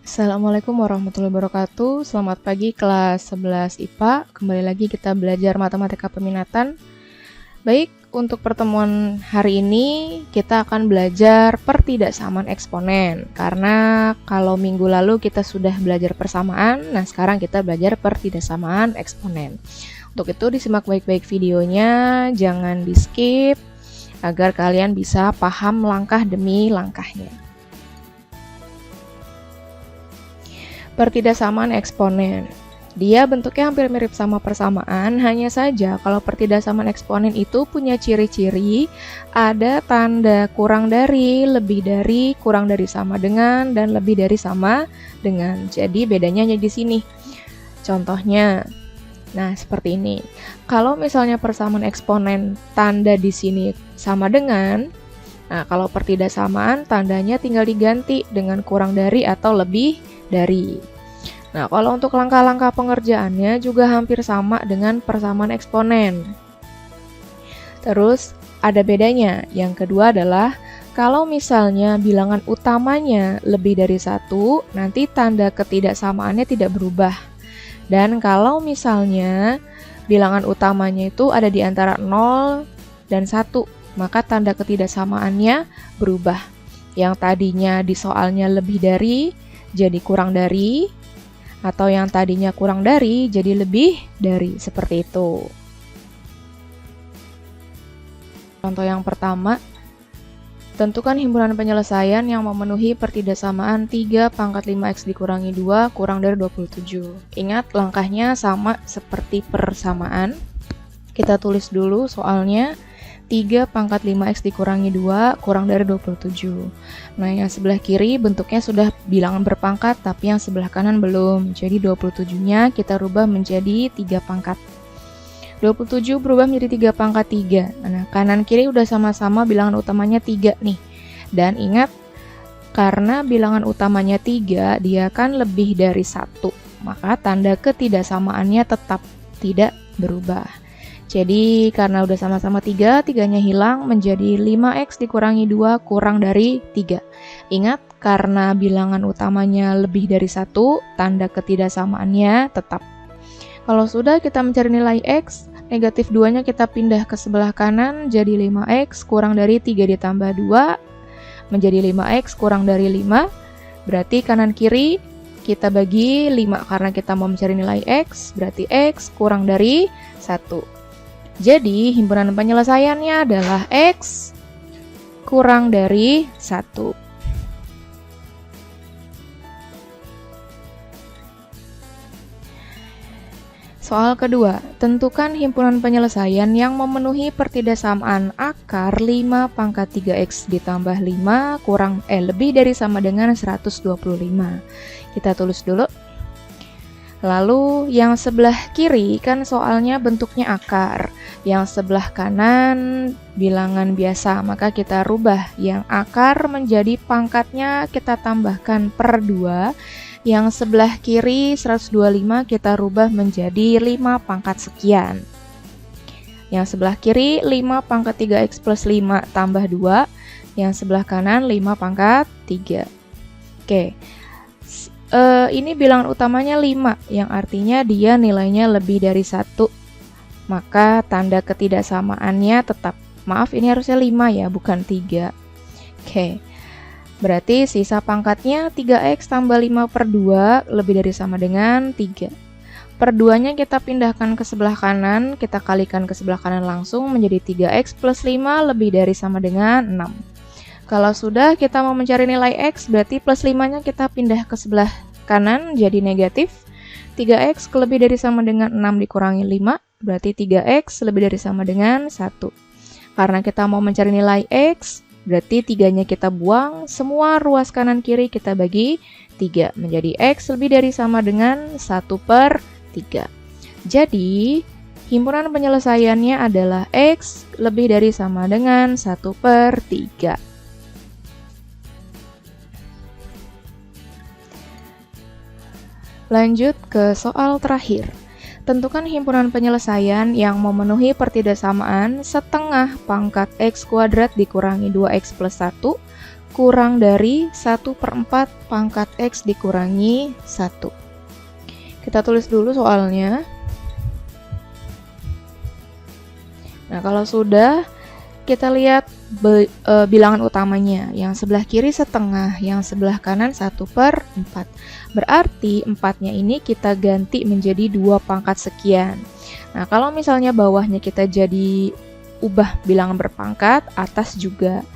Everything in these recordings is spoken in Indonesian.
Assalamualaikum warahmatullahi wabarakatuh. Selamat pagi kelas 11 IPA. Kembali lagi kita belajar matematika peminatan. Baik, untuk pertemuan hari ini kita akan belajar pertidaksamaan eksponen. Karena kalau minggu lalu kita sudah belajar persamaan, nah sekarang kita belajar pertidaksamaan eksponen. Untuk itu disimak baik-baik videonya, jangan di-skip agar kalian bisa paham langkah demi langkahnya. Pertidaksamaan eksponen. Dia bentuknya hampir mirip sama persamaan, hanya saja kalau pertidaksamaan eksponen itu punya ciri-ciri ada tanda kurang dari, lebih dari, kurang dari sama dengan, dan lebih dari sama dengan. Jadi bedanya hanya di sini. Contohnya, nah seperti ini. Kalau misalnya persamaan eksponen tanda di sini sama dengan, nah kalau pertidaksamaan tandanya tinggal diganti dengan kurang dari atau lebih dari. Nah, kalau untuk langkah-langkah pengerjaannya juga hampir sama dengan persamaan eksponen. Terus, ada bedanya. Yang kedua adalah, kalau misalnya bilangan utamanya lebih dari 1, nanti tanda ketidaksamaannya tidak berubah. Dan kalau misalnya bilangan utamanya itu ada di antara 0 dan 1, maka tanda ketidaksamaannya berubah. Yang tadinya di soalnya lebih dari, jadi kurang dari, atau yang tadinya kurang dari jadi lebih dari, seperti itu. Contoh yang pertama, tentukan himpunan penyelesaian yang memenuhi pertidaksamaan 3 pangkat 5x dikurangi 2 kurang dari 27. Ingat, langkahnya sama seperti persamaan. Kita tulis dulu soalnya. 3 pangkat 5x dikurangi 2 kurang dari 27. Nah, yang sebelah kiri bentuknya sudah bilangan berpangkat, tapi yang sebelah kanan belum. Jadi 27-nya kita rubah menjadi 3 pangkat. 27 berubah menjadi 3 pangkat 3. Nah, kanan kiri udah sama-sama bilangan utamanya 3 nih. Dan ingat, karena bilangan utamanya 3, dia kan lebih dari 1. Maka tanda ketidaksamaannya tetap tidak berubah. Jadi karena udah sama-sama 3, 3-nya hilang menjadi 5x dikurangi 2 kurang dari 3. Ingat, karena bilangan utamanya lebih dari 1, tanda ketidaksamaannya tetap. Kalau sudah kita mencari nilai x, negatif 2-nya kita pindah ke sebelah kanan, jadi 5x kurang dari 3 ditambah 2, menjadi 5x kurang dari 5. Berarti kanan kiri kita bagi 5 karena kita mau mencari nilai x, berarti x kurang dari 1. Jadi, himpunan penyelesaiannya adalah x kurang dari 1. Soal kedua, tentukan himpunan penyelesaian yang memenuhi pertidaksamaan akar 5 pangkat 3x ditambah 5 kurang lebih dari sama dengan 125. Kita tulis dulu. Lalu yang sebelah kiri kan soalnya bentuknya akar, yang sebelah kanan bilangan biasa, maka kita rubah yang akar menjadi pangkatnya kita tambahkan per 2, yang sebelah kiri 125 kita rubah menjadi 5 pangkat sekian. Yang sebelah kiri 5 pangkat 3x plus 5 tambah 2, yang sebelah kanan 5 pangkat 3. Oke. Ini bilangan utamanya 5, yang artinya dia nilainya lebih dari 1. Maka tanda ketidaksamaannya tetap. Maaf, ini harusnya 5 ya, bukan 3. Oke. Berarti sisa pangkatnya 3x tambah 5 per 2 lebih dari sama dengan 3. Per 2-nya kita pindahkan ke sebelah kanan, kita kalikan ke sebelah kanan langsung menjadi 3x plus 5 lebih dari sama dengan 6. Kalau sudah kita mau mencari nilai x, berarti plus 5-nya kita pindah ke sebelah kanan jadi negatif. 3x lebih dari sama dengan 6 dikurangi 5, berarti 3x lebih dari sama dengan 1. Karena kita mau mencari nilai x, berarti 3-nya kita buang, semua ruas kanan kiri kita bagi 3, menjadi x lebih dari sama dengan 1 per 3. Jadi, himpunan penyelesaiannya adalah x lebih dari sama dengan 1 per 3. Lanjut ke soal terakhir. Tentukan himpunan penyelesaian yang memenuhi pertidaksamaan setengah pangkat x kuadrat dikurangi 2x plus 1 kurang dari 1/4 pangkat X dikurangi 1. Kita tulis dulu soalnya. Nah, kalau sudah, kita lihat bilangan utamanya. Yang sebelah kiri setengah, yang sebelah kanan 1/4. Berarti 4-nya ini kita ganti menjadi 2 pangkat sekian. Nah, kalau misalnya bawahnya kita jadi ubah bilangan berpangkat, atas juga.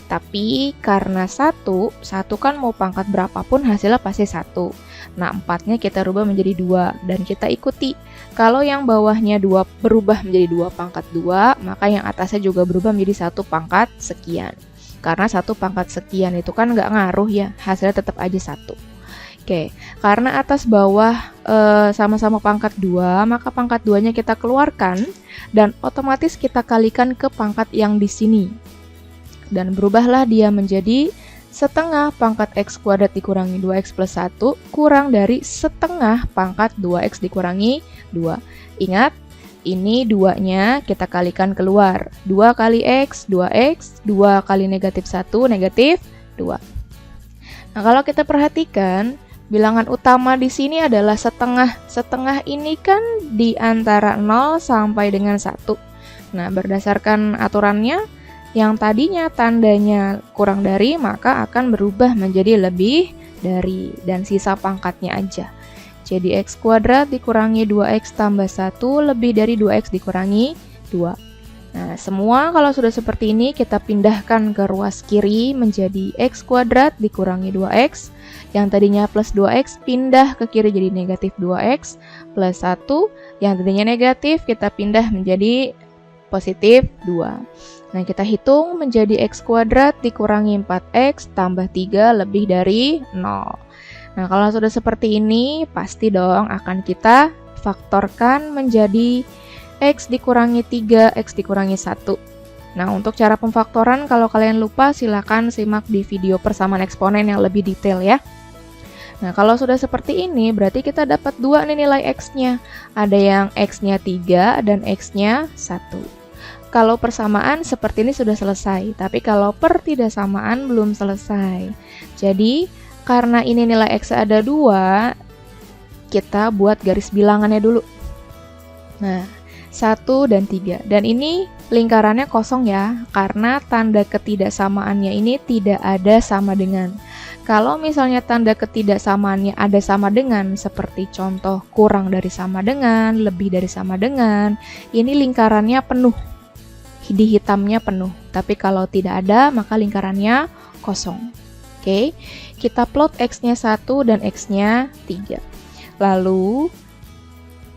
Tapi karena 1 kan mau pangkat berapapun hasilnya pasti 1. Nah, 4-nya kita rubah menjadi 2, dan kita ikuti. Kalau yang bawahnya 2 berubah menjadi 2 pangkat 2, maka yang atasnya juga berubah menjadi 1 pangkat sekian. Karena 1 pangkat sekian itu kan nggak ngaruh ya, hasilnya tetap aja 1. Oke, karena atas bawah sama-sama pangkat 2, maka pangkat 2-nya kita keluarkan, dan otomatis kita kalikan ke pangkat yang di sini. Dan berubahlah dia menjadi setengah pangkat X kuadrat dikurangi 2X plus 1 kurang dari setengah pangkat 2X dikurangi 2. Ingat, ini 2-nya kita kalikan keluar. 2 kali X, 2X, 2 kali negatif 1, negatif 2. Nah, kalau kita perhatikan, bilangan utama di sini adalah setengah. Setengah ini kan di antara 0 sampai dengan 1. Nah, berdasarkan aturannya, yang tadinya tandanya kurang dari, maka akan berubah menjadi lebih dari, dan sisa pangkatnya aja. Jadi X kuadrat dikurangi 2X tambah 1 lebih dari 2X dikurangi 2. Nah, semua kalau sudah seperti ini, kita pindahkan ke ruas kiri menjadi X kuadrat dikurangi 2X. Yang tadinya plus 2X pindah ke kiri jadi negatif 2X plus 1. Yang tadinya negatif kita pindah menjadi positif 2. Nah, kita hitung menjadi X kuadrat dikurangi 4X tambah 3 lebih dari 0. Nah, kalau sudah seperti ini, pasti dong akan kita faktorkan menjadi X dikurangi 3, X dikurangi 1. Nah, untuk cara pemfaktoran, kalau kalian lupa, silakan simak di video persamaan eksponen yang lebih detail ya. Nah, kalau sudah seperti ini, berarti kita dapat 2 nih nilai X-nya. Ada yang X-nya 3 dan X-nya 1. Kalau persamaan seperti ini sudah selesai, tapi kalau pertidaksamaan belum selesai. Jadi, karena ini nilai X ada 2, kita buat garis bilangannya dulu. Nah, 1 dan 3. Dan ini lingkarannya kosong ya, karena tanda ketidaksamaannya ini tidak ada sama dengan. Kalau misalnya tanda ketidaksamaannya ada sama dengan, seperti contoh kurang dari sama dengan, lebih dari sama dengan, ini lingkarannya penuh. Di hitamnya penuh, tapi kalau tidak ada maka lingkarannya kosong. Oke, kita plot X-nya 1 dan X-nya 3. Lalu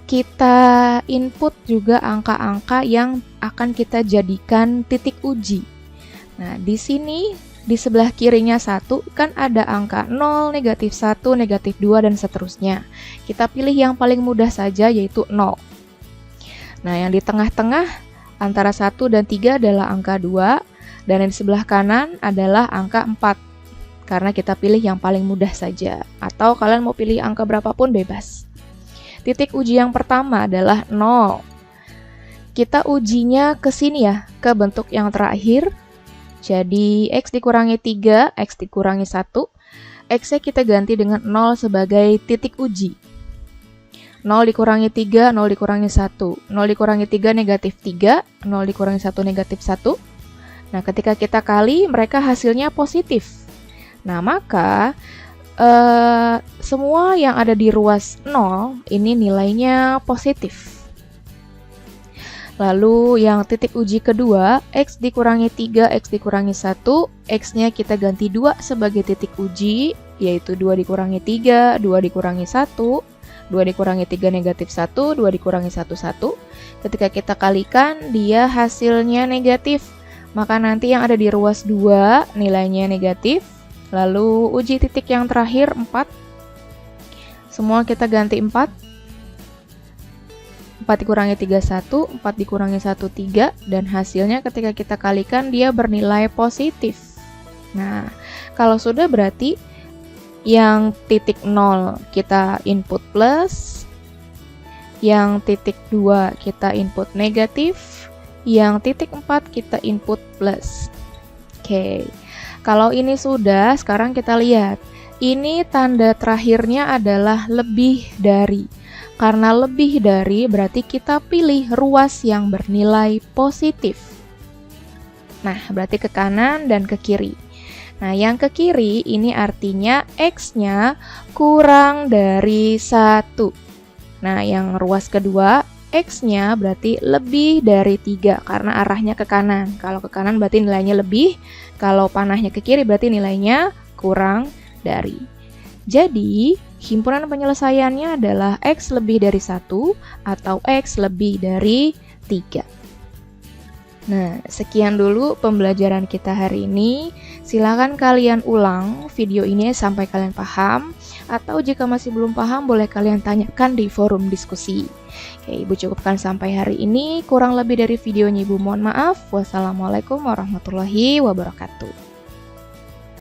kita input juga angka-angka yang akan kita jadikan titik uji. Nah, di sini di sebelah kirinya 1 kan ada angka 0, negatif 1, negatif 2 dan seterusnya. Kita pilih yang paling mudah saja, yaitu 0. Nah, yang di tengah-tengah antara 1 dan 3 adalah angka 2, dan yang di sebelah kanan adalah angka 4. Karena kita pilih yang paling mudah saja, atau kalian mau pilih angka berapapun bebas. Titik uji yang pertama adalah 0. Kita ujinya ke sini ya, ke bentuk yang terakhir. Jadi X dikurangi 3, X dikurangi 1. X-nya kita ganti dengan 0 sebagai titik uji. 0 dikurangi 3, 0 dikurangi 1. 0 dikurangi 3 negatif 3, 0 dikurangi 1 negatif 1. Nah, ketika kita kali, mereka hasilnya positif. Nah, maka semua yang ada di ruas 0 ini nilainya positif. Lalu yang titik uji kedua, X dikurangi 3, X dikurangi 1. X-nya kita ganti 2 sebagai titik uji, yaitu 2 dikurangi 3, 2 dikurangi 1. 2 dikurangi 3 negatif 1, 2 dikurangi 1, 1. Ketika kita kalikan, dia hasilnya negatif. Maka nanti yang ada di ruas 2 nilainya negatif. Lalu uji titik yang terakhir 4. Semua kita ganti 4. 4 dikurangi 3, 1. 4 dikurangi 1, 3. Dan hasilnya ketika kita kalikan, dia bernilai positif. Nah, kalau sudah berarti yang titik 0 kita input plus, yang titik 2 kita input negatif, yang titik 4 kita input plus. Oke. Kalau ini sudah, sekarang kita lihat. Ini tanda terakhirnya adalah lebih dari. Karena lebih dari berarti kita pilih ruas yang bernilai positif. Nah, berarti ke kanan dan ke kiri. Nah, yang ke kiri ini artinya X-nya kurang dari 1. Nah, yang ruas kedua, X-nya berarti lebih dari 3 karena arahnya ke kanan. Kalau ke kanan berarti nilainya lebih, kalau panahnya ke kiri berarti nilainya kurang dari. Jadi, himpunan penyelesaiannya adalah X lebih dari 1 atau X lebih dari 3. Nah, sekian dulu pembelajaran kita hari ini. Silakan kalian ulang video ini sampai kalian paham. Atau jika masih belum paham, boleh kalian tanyakan di forum diskusi. Oke, Ibu cukupkan sampai hari ini. Kurang lebih dari videonya Ibu mohon maaf. Wassalamualaikum warahmatullahi wabarakatuh.